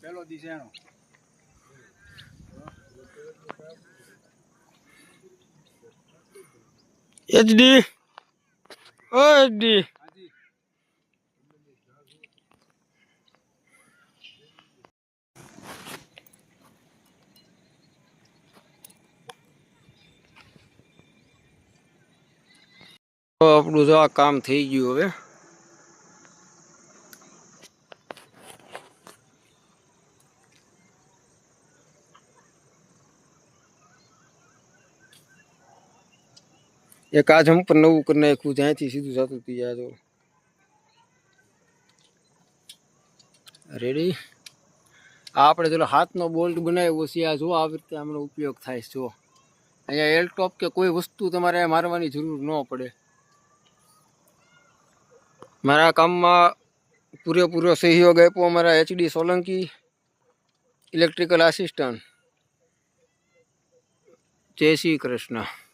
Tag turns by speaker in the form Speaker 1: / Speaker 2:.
Speaker 1: પેલો દિશેનો
Speaker 2: એચડી ઓ એચડી આપણું જો આ કામ થઈ ગયું હવે એક આ જમ્પર નવું કરી નાખ્યું જ્યાંથી સીધું જતું હતું યાર જો રેડી આપણે ચલો હાથનો બોલ્ટ બનાવ્યો છે આ જો આવી રીતે આમનો ઉપયોગ થાય છે જો અહીંયા એલટોપ કે કોઈ વસ્તુ તમારે મારવાની જરૂર ન પડે મારા કામમાં પૂરેપૂરો સહયોગ આપ્યો અમારા એચડી સોલંકી ઇલેક્ટ્રિકલ આસિસ્ટન્ટ જય શ્રી કૃષ્ણ।